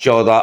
14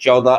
14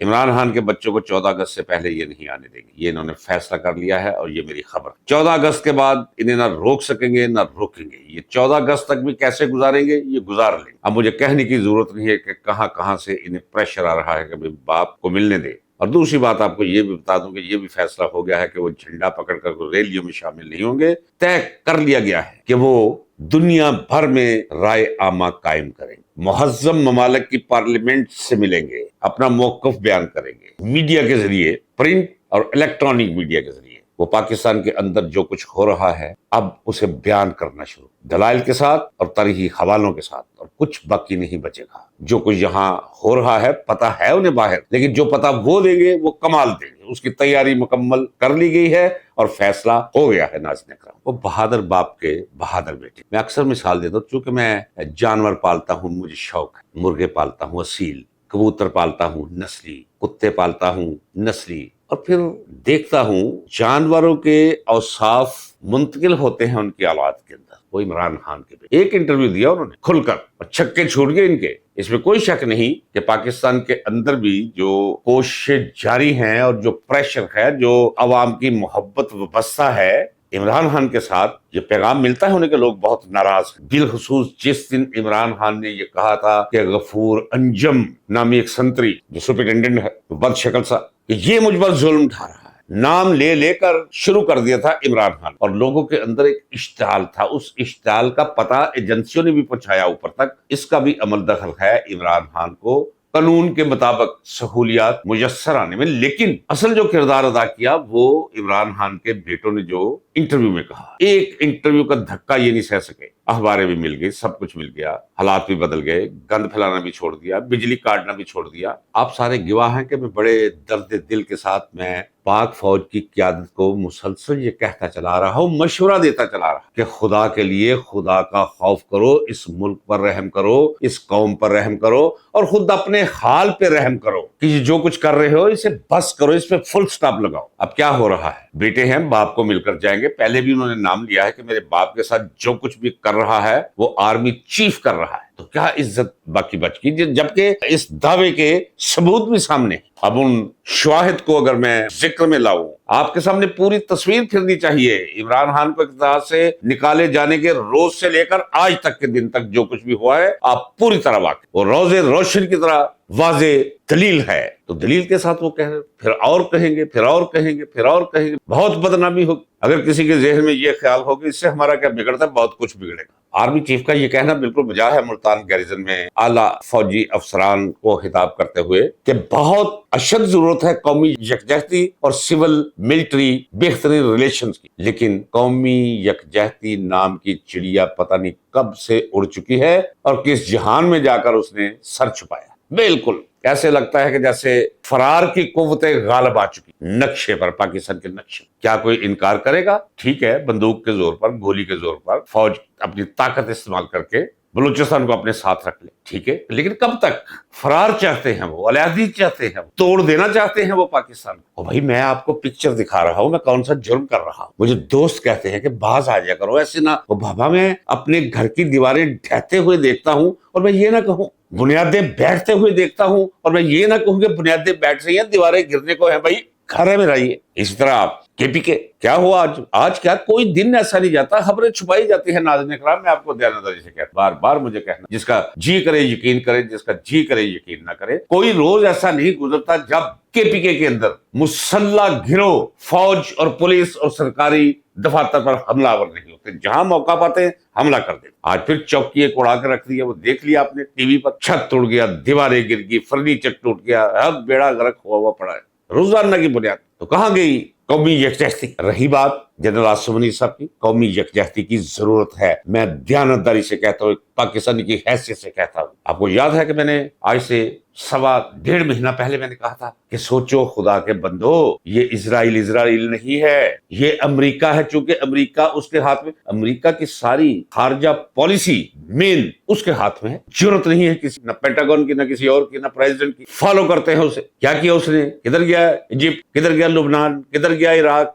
عمران خان کے بچوں کو 14 اگست سے پہلے یہ نہیں آنے دیں گے، یہ انہوں نے فیصلہ کر لیا ہے اور یہ میری خبر۔ 14 اگست کے بعد انہیں نہ روک سکیں گے نہ روکیں گے، یہ 14 اگست تک بھی کیسے گزاریں گے یہ گزار لیں گے۔ اب مجھے کہنے کی ضرورت نہیں ہے کہ کہاں کہاں سے انہیں پریشر آ رہا ہے کہ باپ کو ملنے دے۔ اور دوسری بات آپ کو یہ بھی بتا دوں کہ یہ بھی فیصلہ ہو گیا ہے کہ وہ جھنڈا پکڑ کر ریلیوں میں شامل نہیں ہوں گے۔ طے کر لیا گیا ہے کہ وہ دنیا بھر میں رائے عامہ قائم کریں گے، مہذب ممالک کی پارلیمنٹ سے ملیں گے، اپنا موقف بیان کریں گے، میڈیا کے ذریعے، پرنٹ اور الیکٹرانک میڈیا کے ذریعے وہ پاکستان کے اندر جو کچھ ہو رہا ہے اب اسے بیان کرنا شروع، دلائل کے ساتھ اور تاریخی حوالوں کے ساتھ، اور کچھ باقی نہیں بچے گا۔ جو کچھ یہاں ہو رہا ہے پتہ ہے انہیں باہر، لیکن جو پتہ وہ دیں گے وہ کمال دیں گے، اس کی تیاری مکمل کر لی گئی ہے اور فیصلہ ہو گیا ہے۔ ناظرین اکرام، وہ بہادر باپ کے بہادر بیٹے، میں اکثر مثال دیتا ہوں، چونکہ میں جانور پالتا ہوں، مجھے شوق ہے، مرغے پالتا ہوں اصیل، کبوتر پالتا ہوں نسلی، کتے پالتا ہوں نسلی، اور پھر دیکھتا ہوں جانوروں کے اوصاف منتقل ہوتے ہیں ان کی اولاد کے اندر۔ وہ عمران خان کے ایک انٹرویو دیا انہوں نے کھل کر، اور چھکے چھوٹ گئے ان کے۔ اس میں کوئی شک نہیں کہ پاکستان کے اندر بھی جو کوششیں جاری ہیں اور جو پریشر ہے، جو عوام کی محبت وابستہ ہے عمران خان کے ساتھ، یہ پیغام ملتا ہے انہیں کہ لوگ بہت ناراض ہیں۔ بالخصوص جس دن عمران خان نے یہ کہا تھا کہ غفور انجم نامی ایک سنتری جو سپرنٹینڈنٹ ہے، بد شکل سا، کہ یہ مجھ پر ظلم ڈھا رہا ہے، نام لے لے کر شروع کر دیا تھا عمران خان، اور لوگوں کے اندر ایک اشتعال تھا، اس اشتعال کا پتہ ایجنسیوں نے بھی پہنچایا اوپر تک۔ اس کا بھی عمل دخل ہے عمران خان کو قانون کے مطابق سہولیات میسر آنے میں، لیکن اصل جو کردار ادا کیا وہ عمران خان کے بیٹوں نے جو انٹرویو میں کہا۔ ایک انٹرویو کا دھکا یہ نہیں سہ سکے، اخباریں بھی مل گئی، سب کچھ مل گیا، حالات بھی بدل گئے، گند پھیلانا بھی چھوڑ دیا، بجلی کاٹنا بھی چھوڑ دیا۔ آپ سارے گواہ ہیں کہ میں بڑے درد دل کے ساتھ میں پاک فوج کی قیادت کو مسلسل یہ کہتا چلا رہا ہوں، مشورہ دیتا چلا رہا کہ خدا کے لیے خدا کا خوف کرو، اس ملک پر رحم کرو، اس قوم پر رحم کرو، اور خود اپنے حال پہ رحم کرو کہ یہ جو کچھ کر رہے ہو اسے بس کرو، اس پہ فل سٹاپ لگاؤ۔ اب کیا ہو رہا ہے؟ بیٹے ہیں، باپ کو مل کر جائیں گے۔ پہلے بھی انہوں نے نام لیا ہے کہ میرے باپ کے ساتھ جو کچھ بھی کر رہا ہے وہ آرمی چیف کر رہا ہے، تو کیا عزت باقی بچ گئی؟ جبکہ اس دعوے کے ثبوت بھی سامنے۔ اب ان شواہد کو اگر میں ذکر میں لاؤں، آپ کے سامنے پوری تصویر پھرنی چاہیے۔ عمران خان کو اقتدار سے نکالے جانے کے روز سے لے کر آج تک کے دن تک جو کچھ بھی ہوا ہے آپ پوری طرح واقف، وہ روز روشن کی طرح واضح دلیل ہے۔ تو دلیل کے ساتھ وہ کہہ رہے، پھر اور کہیں گے، پھر اور کہیں گے، پھر اور کہیں گے، بہت بدنامی ہوگی۔ اگر کسی کے ذہن میں یہ خیال ہو کہ اس سے ہمارا کیا بگڑتا ہے، بہت کچھ بگڑے گا۔ آرمی چیف کا یہ کہنا بالکل بجا ہے ملتان گیریزن میں اعلیٰ فوجی افسران کو خطاب کرتے ہوئے کہ بہت اشد ضرورت ہے قومی یکجہتی اور سول ملٹری بہترین ریلیشنز کی، لیکن قومی یکجہتی نام کی چڑیا پتہ نہیں کب سے اڑ چکی ہے اور کس جہان میں جا کر اس نے سر چھپایا۔ بالکل ایسے لگتا ہے کہ جیسے فرار کی قوتیں غالب آ چکی نقشے پر، پاکستان کے نقشے۔ کیا کوئی انکار کرے گا؟ ٹھیک ہے، بندوق کے زور پر، گولی کے زور پر فوج اپنی طاقت استعمال کر کے بلوچستان کو اپنے ساتھ رکھ لے، ٹھیک ہے، لیکن کب تک؟ فرار چاہتے ہیں وہ، علیحدگی چاہتے ہیں، توڑ دینا چاہتے ہیں وہ پاکستان کو۔ بھائی میں آپ کو پکچر دکھا رہا ہوں، میں کون سا جرم کر رہا ہوں؟ مجھے دوست کہتے ہیں کہ باز آ جا کرو، ایسے نہ۔ بابا میں اپنے گھر کی دیواریں ڈھہتے ہوئے دیکھتا ہوں اور میں یہ نہ کہوں، بنیادیں بیٹھتے ہوئے دیکھتا ہوں اور میں یہ نہ کہوں کہ بنیادیں بیٹھ رہی ہیں، دیواریں گرنے کو ہیں۔ بھائی گھر ہے میرا یہ۔ اسی طرح کے پی کے کیا ہوا آج کیا کوئی دن ایسا نہیں جاتا، خبریں چھپائی جاتی ہیں۔ ناظرین اکرام، میں آپ کو دیانتداری سے کہتا، بار بار مجھے کہنا، جس کا جی کرے یقین کرے، جس کا جی کرے یقین نہ کرے، کوئی روز ایسا نہیں گزرتا جب کے پی کے اندر مسلح گروہ فوج اور پولیس اور سرکاری دفاتر پر حملہ آور نہیں ہوتے، جہاں موقع پاتے ہیں حملہ کر دیتے۔ آج پھر چوکی ایک اڑا کے رکھ دیا، وہ دیکھ لیا آپ نے ٹی وی پر، چھت ٹوٹ گیا، دیواریں گر گئی، فرنیچر ٹوٹ گیا، اب بیڑا غرق ہوا پڑا ہے روزانہ کی بنیاد۔ تو کہاں گئی قومی یکجہتی؟ رہی بات جنرل آصف منی صاحب کی، قومی یکجہتی کی ضرورت ہے، میں دیانتداری سے کہتا ہوں، پاکستانی کی حیثیت سے کہتا ہوں۔ آپ کو یاد ہے کہ میں نے آج سے 1.5 مہینہ پہلے میں نے کہا تھا کہ سوچو خدا کے بندو، یہ اسرائیل نہیں ہے، یہ امریکہ ہے، چونکہ امریکہ اس کے ہاتھ میں، امریکہ کی ساری خارجہ پالیسی مین اس کے ہاتھ میں ہے۔ ضرورت نہیں ہے کسی، نہ پینٹاگون کی، نہ کسی اور کی، نہ پریزیڈنٹ کی، فالو کرتے ہیں اسے۔ کیا کیا اس نے؟ کدھر گیا ایجپٹ، کدھر گیا لبنان، کدھر گیا عراق،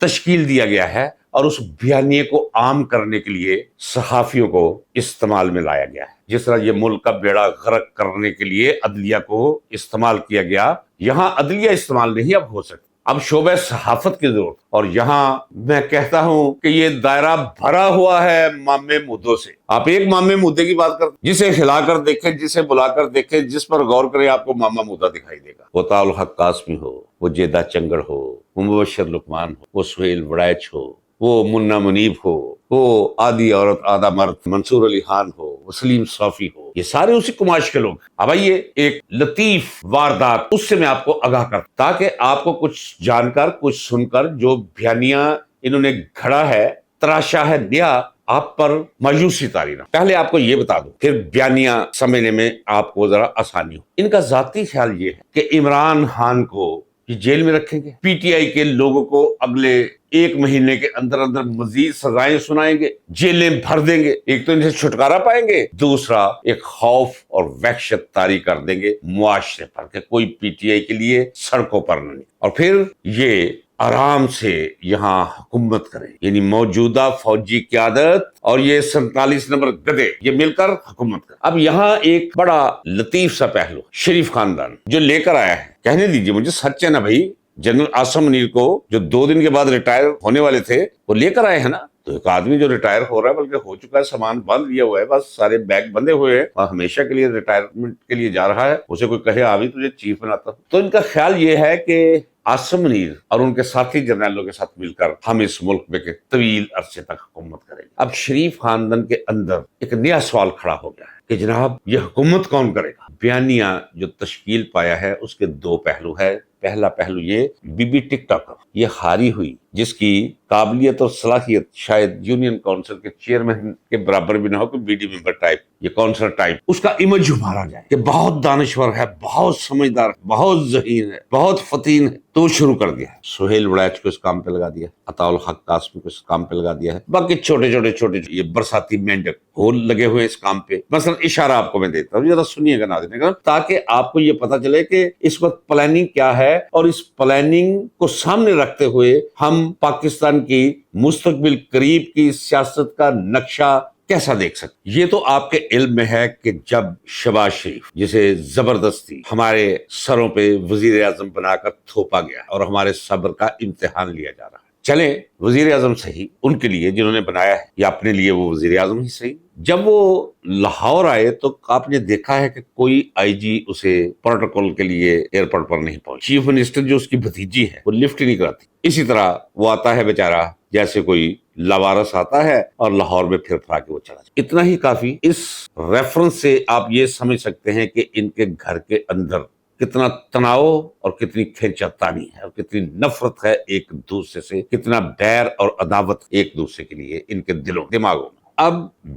تشکیل دیا گیا ہے اور اس بیانیے کو عام کرنے کے لیے صحافیوں کو استعمال میں لایا گیا ہے. جس طرح یہ ملک کا بیڑا غرق کرنے کے لیے عدلیہ کو استعمال کیا گیا، یہاں عدلیہ استعمال نہیں اب ہو سکتی، اب شعبہ صحافت کی ضرورت. اور یہاں میں کہتا ہوں کہ یہ دائرہ بھرا ہوا ہے مامے مدوں سے. آپ ایک مامے مدے کی بات کرتے، جسے ہلا کر دیکھیں، جسے بلا کر دیکھیں، جس پر غور کریں، آپ کو ماما مدہ دکھائی دے گا. وہ طاء الحق قاسمی ہو، وہ جیدہ چنگڑ ہو، وہ مبشر لقمان ہو، وہ سہیل وڑائچ ہو، وہ منا منیب ہو، وہ آدھی عورت آدھا مرد منصور علی خان ہو، وہ سلیم صافی ہو، یہ سارے اسی کماش کے لوگ. اب آئیے ایک لطیف واردات اس سے میں آپ کو آگاہ کرتا تاکہ آپ کو کچھ جان کر، کچھ سن کر، جو بیانیہ انہوں نے گھڑا ہے، تراشا ہے، دیا، آپ پر مایوسی تاری نہ. پہلے آپ کو یہ بتا دوں، پھر بیانیہ سمجھنے میں آپ کو ذرا آسانی ہو. ان کا ذاتی خیال یہ ہے کہ عمران خان کو یہ جیل میں رکھیں گے، پی ٹی آئی کے لوگوں کو اگلے 1 مہینے کے اندر اندر مزید سزائیں سنائیں گے، جیلیں بھر دیں گے. ایک تو ان سے چھٹکارا پائیں گے، دوسرا ایک خوف اور وحشت طاری کر دیں گے معاشرے پر کہ کوئی پی ٹی آئی کے لیے سڑکوں پر نہیں. اور پھر یہ آرام سے یہاں حکومت کریں، یعنی موجودہ فوجی قیادت اور یہ 47 نمبر گدے یہ مل کر حکومت کریں. اب یہاں ایک بڑا لطیف سا پہلو شریف خاندان جو لے کر آیا ہے، کہنے دیجئے مجھے، سچ ہے نا بھائی، جنرل عاصم منیر کو جو 2 دن کے بعد ریٹائر ہونے والے تھے وہ لے کر آئے ہیں نا. تو ایک آدمی جو ریٹائر ہو رہا ہے، بلکہ ہو چکا ہے، سامان باندھ لیا ہوا ہے، بس سارے بیگ بندے ہوئے ہیں اور ہمیشہ کے لیے ریٹائرمنٹ کے لیے جا رہا ہے. اسے کوئی کہے آوی تجھے چیف بناتا ہوں. تو ان کا خیال یہ ہے کہ عاصم منیر اور ان کے ساتھی جرنیلوں کے ساتھ مل کر ہم اس ملک میں کے طویل عرصے تک حکومت کریں گے. اب شریف خاندان کے اندر ایک نیا سوال کھڑا ہو گیا ہے کہ جناب یہ حکومت کون کرے گا؟ بیانیہ جو تشکیل پایا ہے اس کے 2 پہلو ہے. پہلا پہلو یہ بی بی ٹک ٹاکر یہ ہاری ہوئی، جس کی قابلیت اور صلاحیت شاید یونین کونسل کے چیئرمین کے برابر بھی نہ ہو، کہ بی ڈی ممبر ٹائپ، یہ کونسلر ٹائپ، اس کا امیج ابھارا جائے کہ بہت دانشور ہے، بہت سمجھدار ہے، بہت ذہین ہے، بہت فتین ہے. تو شروع کر دیا ہے. سہیل وڑائچ کو اس کام پہ لگا دیا، عطاء الحق قاسمی کو اس کام پہ لگا دیا ہے. باقی چھوٹے چھوٹے یہ برساتی مینڈک وہ لگے ہوئے اس کام پہ. مثلا اشارہ آپ کو میں دیتا ہوں، ذرا سنیے گا ناظرین، تاکہ آپ کو یہ پتا چلے کہ اس وقت پلاننگ کیا ہے، اور اس پلاننگ کو سامنے رکھتے ہوئے ہم پاکستان کی مستقبل قریب کی سیاست کا نقشہ کیسا دیکھ سکتے. یہ تو آپ کے علم میں ہے کہ جب شہباز شریف جسے زبردستی ہمارے سروں پہ وزیر اعظم بنا کر تھوپا گیا اور ہمارے صبر کا امتحان لیا جا رہا ہے. چلیں وزیر اعظم صحیح، ان کے لیے جنہوں نے بنایا ہے، یا اپنے لیے وہ وزیر اعظم ہی صحیح. جب وہ لاہور آئے تو آپ نے دیکھا ہے کہ کوئی آئی جی اسے پروٹوکول کے لیے ایئرپورٹ پر نہیں پہنچ. چیف منسٹر جو اس کی بھتیجی ہے وہ لفٹ نہیں کراتی. اسی طرح وہ آتا ہے بیچارہ جیسے کوئی لاوارث آتا ہے اور لاہور میں پھر پھرا کے وہ چلا جائے. اتنا ہی کافی. اس ریفرنس سے آپ یہ سمجھ سکتے ہیں کہ ان کے گھر کے اندر کتنا تناؤ اور کتنی کھینچا تانی ہے اور کتنی نفرت ہے ایک دوسرے سے، کتنا بیر اور عداوت ایک دوسرے کے لیے ان کے دماغوں میں. اب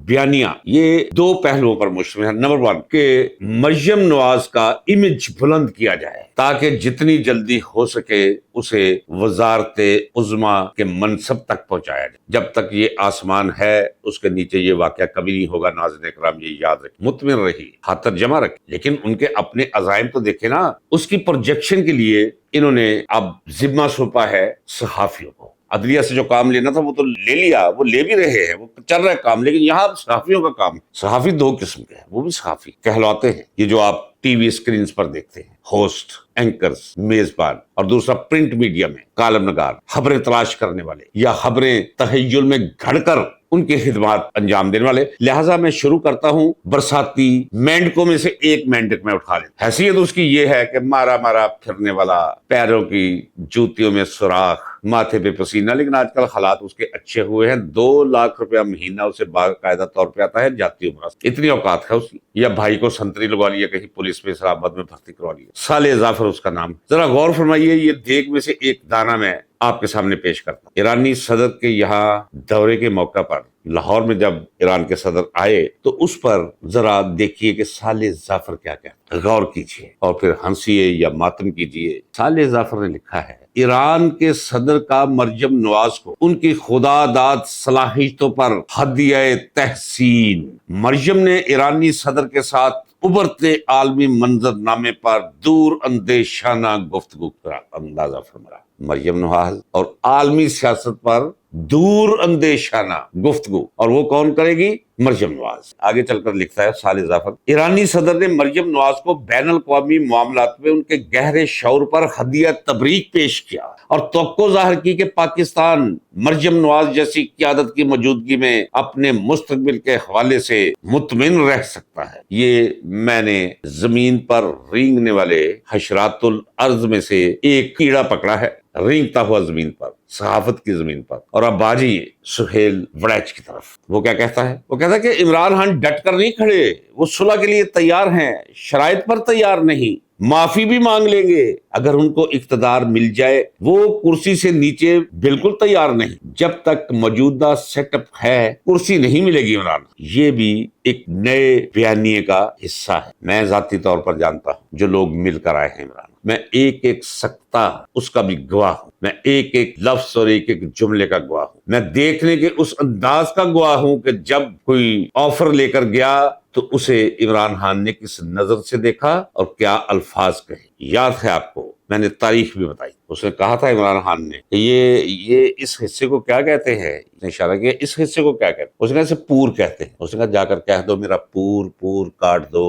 بیانیہ یہ 2 پہلوؤں پر مشتمل ہے. نمبر 1 کہ مریم نواز کا امیج بلند کیا جائے تاکہ جتنی جلدی ہو سکے اسے وزارت عظمیٰ کے منصب تک پہنچایا جائے. جب تک یہ آسمان ہے اس کے نیچے یہ واقعہ کبھی نہیں ہوگا. ناظرین کرام یہ یاد رکھیں، مطمئن رہی، خاطر جمع رکھیں. لیکن ان کے اپنے عزائم تو دیکھیں نا. اس کی پروجیکشن کے لیے انہوں نے اب ذمہ سونپا ہے صحافیوں کو. عدلیہ سے جو کام لینا تھا وہ تو لے لیا، وہ لے بھی رہے ہیں، وہ چل رہا ہے کام. لیکن یہاں صحافیوں کا کام، صحافی 2 قسم کے ہیں، وہ بھی صحافی کہلاتے ہیں. یہ جو آپ ٹی وی اسکرینز پر دیکھتے ہیں، ہوسٹ، اینکرز، میزبان، اور دوسرا پرنٹ میڈیا میں کالم نگار، خبریں تلاش کرنے والے یا خبریں تخیل میں گھڑ کر ان کی خدمات انجام دینے والے. لہٰذا میں شروع کرتا ہوں برساتی مینڈکوں میں سے ایک مینڈک میں اٹھا لیتا. حیثیت اس کی یہ ہے کہ مارا مارا پھرنے والا، پیروں کی جوتیوں میں سوراخ، ماتھے پہ پسینہ. لیکن آج کل حالات اس کے اچھے ہوئے ہیں. 2 لاکھ روپیہ مہینہ اسے باقاعدہ طور پہ آتا ہے جاتی عمرہ. اتنی اوقات ہے اس کی. یا بھائی کو سنتری لگوا لیا کہیں پولیس میں اسلام آباد میں بھرتی کروا لیا. صالح ظافر اس کا نام. ذرا غور فرمائیے، یہ دیگ میں سے ایک دانہ میں آپ کے سامنے پیش کرتا ہوں. ایرانی صدر کے یہاں دورے کے موقع پر لاہور میں جب ایران کے صدر آئے تو اس پر ذرا دیکھیے کہ صالح ظافر کیا کہتا ہے. غور کیجیے اور پھر ہنسیے یا ماتم کیجیے. صالح ظافر نے لکھا ہے، ایران کے صدر کا مریم نواز کو ان کی خدا داد صلاحیتوں پر ہدیہ تحسین. مریم نے ایرانی صدر کے ساتھ ابھرتے عالمی منظر نامے پر دور اندیشانہ گفتگو کرا. اندازہ فرمایا مریم نواز اور عالمی سیاست پر دور اندیشانہ گفتگو، اور وہ کون کرے گی؟ مریم نواز۔ آگے چل کر لکھتا ہے صالح ظفر، ایرانی صدر نے مریم نواز کو بین الاقوامی معاملات میں ان کے گہرے شعور پر ہدیہ تبریک پیش کیا اور توقع ظاہر کی کہ پاکستان مریم نواز جیسی قیادت کی موجودگی میں اپنے مستقبل کے حوالے سے مطمئن رہ سکتا ہے۔ یہ میں نے زمین پر رینگنے والے حشرات الارض میں سے ایک کیڑا پکڑا ہے، رینگتا ہوا زمین پر، صحافت کی زمین پر۔ اور اب باجی سہیل وڑیچ کی طرف، وہ کیا کہتا ہے؟ وہ کہتا ہے کہ عمران خان ڈٹ کر نہیں کھڑے، وہ صلح کے لیے تیار ہیں، شرائط پر تیار نہیں، معافی بھی مانگ لیں گے اگر ان کو اقتدار مل جائے۔ وہ کرسی سے نیچے بالکل تیار نہیں، جب تک موجودہ سیٹ اپ ہے کرسی نہیں ملے گی عمران۔ یہ بھی ایک نئے بیانیے کا حصہ ہے۔ میں ذاتی طور پر جانتا ہوں جو لوگ مل کر آئے ہیں عمران، میں ایک ایک سکتہ اس کا بھی گواہ ہوں، میں ایک ایک لفظ اور ایک ایک جملے کا گواہ ہوں، میں دیکھنے کے اس انداز کا گواہ ہوں کہ جب کوئی آفر لے کر گیا تو اسے عمران خان نے کس نظر سے دیکھا اور کیا الفاظ کہے۔ یاد ہے آپ کو میں نے تاریخ بھی بتائی، اس نے کہا تھا عمران خان نے کہ یہ اس حصے کو کیا کہتے ہیں، اس نے اشارہ کیا اس حصے کو کیا کہتے ہیں، اس نے کہا اسے پور کہتے ہیں، اس نے کہا جا کر کہہ دو میرا پور کاٹ دو،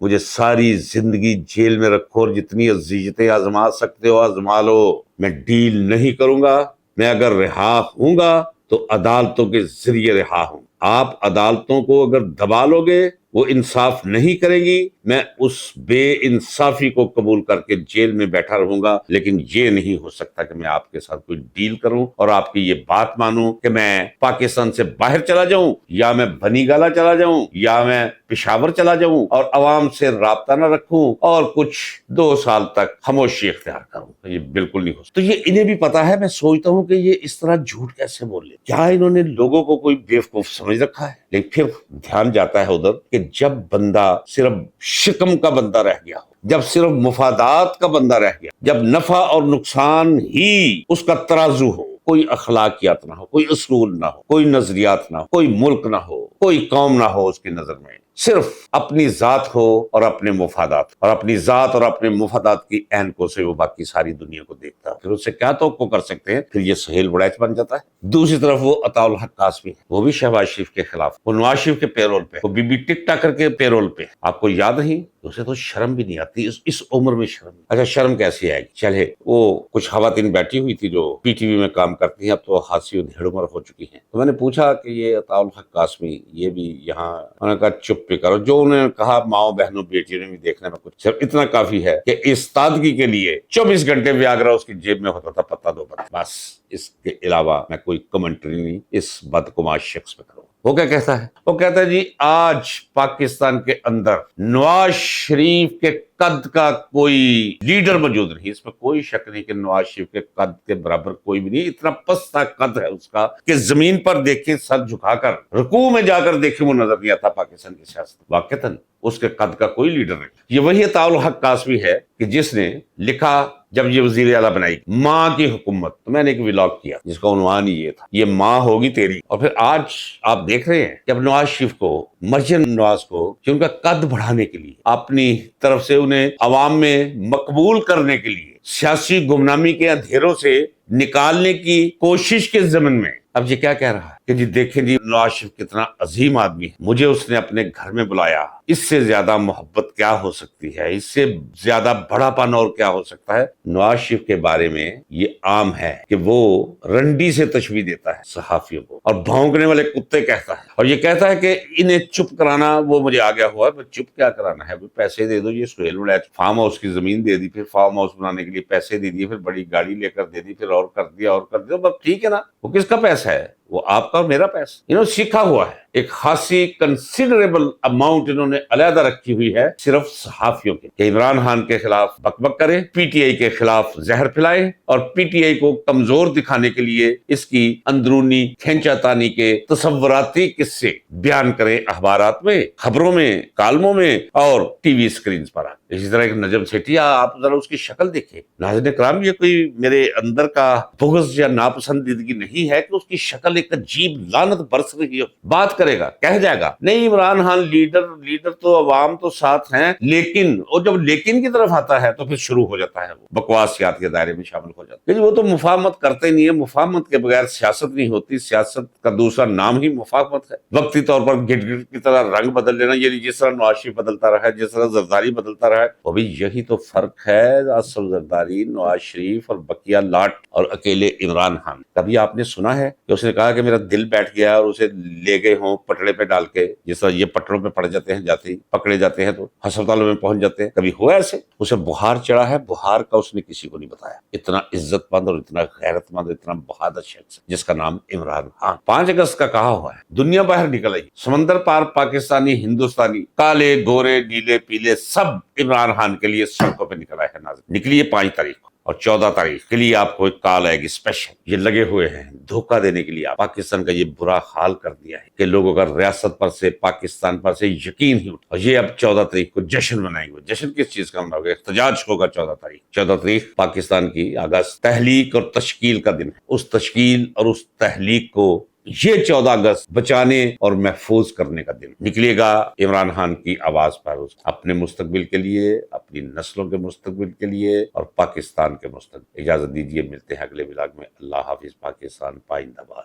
مجھے ساری زندگی جیل میں رکھو اور جتنی اذیتیں آزما سکتے ہو آزما لو، میں ڈیل نہیں کروں گا، میں اگر رہا ہوں گا تو عدالتوں کے ذریعے رہا ہوں، آپ عدالتوں کو اگر دبا لو گے وہ انصاف نہیں کریں گی، میں اس بے انصافی کو قبول کر کے جیل میں بیٹھا رہوں گا، لیکن یہ نہیں ہو سکتا کہ میں آپ کے ساتھ کوئی ڈیل کروں اور آپ کی یہ بات مانوں کہ میں پاکستان سے باہر چلا جاؤں یا میں بنی گالا چلا جاؤں یا میں پشاور چلا جاؤں اور عوام سے رابطہ نہ رکھوں اور کچھ 2 سال تک خاموشی اختیار کروں۔ یہ بالکل نہیں ہو سکتا۔ تو یہ انہیں بھی پتا ہے، میں سوچتا ہوں کہ یہ اس طرح جھوٹ کیسے بول لے، کیا انہوں نے لوگوں کو کوئی بیوقوف سمجھ رکھا ہے؟ لیکن پھر دھیان جاتا ہے ادھر کہ جب بندہ صرف شکم کا بندہ رہ گیا ہو، جب صرف مفادات کا بندہ رہ گیا، جب نفع اور نقصان ہی اس کا ترازو ہو، کوئی اخلاقیات نہ ہو، کوئی اصول نہ ہو، کوئی نظریات نہ ہو، کوئی ملک نہ ہو، کوئی قوم نہ ہو اس کی نظر میں، صرف اپنی ذات ہو اور اپنے مفادات، اور اپنی ذات اور اپنے مفادات کی اینکوں سے وہ باقی ساری دنیا کو دیکھتا ہے، پھر اس سے کیا توقع کر سکتے ہیں؟ پھر یہ سہیل وڑیچ بن جاتا ہے۔ دوسری طرف وہ عطاء الحق قاسمی ہے، وہ بھی شہباز شریف کے خلاف، وہ نواز شریف کے پیرول پہ، وہ بی بی ٹک ٹاکر کے پیرول پہ۔ آپ کو یاد نہیں؟ اسے تو شرم بھی نہیں آتی، اس عمر میں شرم۔ اچھا شرم کیسی آئے گی؟ چلے وہ کچھ خواتین بیٹھی ہوئی تھی جو پی ٹی وی میں کام کرتی ہیں، اب تو خاصی ڈھیڑ عمر ہو چکی ہیں، تو میں نے پوچھا کہ یہ عطاء الحق قاسمی یہ بھی یہاں، انہوں نے کہا چپ پہ کرو، جو انہوں نے کہا ماؤں بہنوں بیٹیوں نے بھی دیکھنے میں کچھ صرف اتنا کافی ہے کہ استادگی کے لیے 24 گھنٹے ویاگرا اس کی جیب میں ہوتا تھا، پتہ دو بس، اس کے علاوہ میں کوئی کمنٹری نہیں اس بدقماش شخص پہ کروں۔ وہ کیا کہتا ہے؟ وہ کہتا ہے جی آج پاکستان کے اندر نواز شریف کے قد کا کوئی لیڈر موجود نہیں، اس میں کوئی شک نہیں کہ نواز شریف کے قد کے برابر کوئی بھی نہیں، اتنا پستہ قد ہے اس کا کہ زمین پر دیکھیں سر جھکا کر، رکوع میں جا کر دیکھیں وہ نظر نہیں آتا پاکستان کی سیاست، واقعتاً اس کے قد کا کوئی لیڈر نہیں۔ یہ وہی عطاء الحق قاسمی ہے کہ جس نے لکھا جب یہ وزیر اعلیٰ بنائی ماں کی حکومت، تو میں نے ایک ولاگ کیا جس کا عنوان ہی یہ تھا، یہ ماں ہوگی تیری۔ اور پھر آج آپ دیکھ رہے ہیں کہ اب نواز شریف کو، مریم نواز کو، کہ ان کا قد بڑھانے کے لیے، اپنی طرف سے انہیں عوام میں مقبول کرنے کے لیے، سیاسی گمنامی کے اندھیروں سے نکالنے کی کوشش کے ضمن میں اب یہ کیا کہہ رہا ہے کہ جی دیکھیں جی نواز شریف کتنا عظیم آدمی ہے، مجھے اس نے اپنے گھر میں بلایا، اس سے زیادہ محبت کیا ہو سکتی ہے، اس سے زیادہ بڑا پن اور کیا ہو سکتا ہے۔ نواز شریف کے بارے میں یہ عام ہے کہ وہ رنڈی سے تشبیہ دیتا ہے صحافیوں کو اور بھونکنے والے کتے کہتا ہے، اور یہ کہتا ہے کہ انہیں چپ کرانا وہ مجھے آ گیا ہوا ہے، چپ کیا کرانا ہے، پیسے دے دو۔ یہ سہیل وڑیچ فارم ہاؤس کی زمین دے دی، پھر فارم ہاؤس بنانے کے لیے پیسے دے دیے، پھر بڑی گاڑی لے کر دے دی، پھر اور کر دیا اور کر دیا، بس ٹھیک ہے نا، وہ کس کا پیسہ ہے؟ وہ آپ کا اور میرا پیسہ، انہوں نے سیکھا ہوا ہے۔ ایک خاصی کنسیڈریبل اماؤنٹ انہوں نے علیحدہ رکھی ہوئی ہے صرف صحافیوں کے، کہ عمران خان کے خلاف بک بک کرے، پی ٹی آئی کے خلاف زہر پھیلائے اور پی ٹی آئی کو کمزور دکھانے کے لیے اس کی اندرونی کھینچا تانی کے تصوراتی قصے بیان کریں، اخبارات میں، خبروں میں، کالموں میں اور ٹی وی اسکرینز پر۔ اسی طرح ایک نجم سیٹھی، آپ ذرا اس کی شکل دیکھیں ناظرین کرام، یہ کوئی میرے اندر کا بغض یا ناپسندیدگی نہیں ہے کہ اس کی شکل ایک ایک عجیب لعنت برس رہی ہو، بات کرے گا، کہہ جائے گا نہیں عمران خان لیڈر تو عوام تو ساتھ ہیں، لیکن اور جب لیکن کی طرف آتا ہے تو پھر شروع ہو جاتا ہے وہ بکواسیات کے دائرے میں شامل ہو جاتا ہے، وہ تو مفاہمت کرتے نہیں ہے، مفاہمت کے بغیر سیاست نہیں ہوتی، سیاست کا دوسرا نام ہی مفاہمت ہے۔ وقتی طور پر گٹ گٹ کی طرح رنگ بدل لینا، یعنی جس طرح نواز شریف بدلتا رہا ہے، جس طرح زرداری بدلتا رہا ہے، وہ بھی یہی تو فرق ہے، اصل زرداری نواز شریف اور بقیہ لاٹ اور اکیلے عمران خان۔ کبھی آپ نے سنا ہے کہ اس نے کہا کہ میرا دل بیٹھ گیا اور اسے لے گئے ہوں پٹڑے پہ ڈال کے، جس طرح یہ پٹڑوں پہ پڑ جاتے ہیں، جاتے ہی پکڑے جاتے ہیں تو ہسپتالوں میں پہنچ جاتے ہیں، کبھی ہوا ایسے؟ اسے بخار چڑھا ہے، بخار کا اس نے کسی کو نہیں بتایا۔ اتنا عزت مند اور اتنا غیرت مند، اتنا بہادر شخص جس کا نام عمران خان۔ 5 اگست کا کہا ہوا ہے، دنیا باہر نکل آئی، سمندر پار پاکستانی، ہندوستانی، کالے گورے نیلے پیلے سب عمران خان کے لیے سڑکوں پہ نکل آئے ہیں۔ ناظرین نکلیے 5 تاریخ کو، اور 14 تاریخ کے لیے آپ کو ایک کال آئے گی اسپیشل۔ یہ لگے ہوئے ہیں دھوکہ دینے کے لیے، پاکستان کا یہ برا حال کر دیا ہے کہ لوگوں کا ریاست پر سے، پاکستان پر سے یقین ہی اٹھا، اور یہ اب 14 تاریخ کو جشن منائیں گے۔ جشن کس چیز کا مناؤ گے؟ احتجاج ہوگا 14 تاریخ۔ 14 تاریخ پاکستان کی آغاز تحلیق اور تشکیل کا دن ہے۔ اس تشکیل اور اس تحلیق کو یہ 14 اگست بچانے اور محفوظ کرنے کا دن۔ نکلیے گا عمران خان کی آواز پر، اپنے مستقبل کے لیے، اپنی نسلوں کے مستقبل کے لیے اور پاکستان کے مستقبل۔ اجازت دیجیے، ملتے ہیں اگلے ولاگ میں۔ اللہ حافظ، پاکستان پائندہ باد۔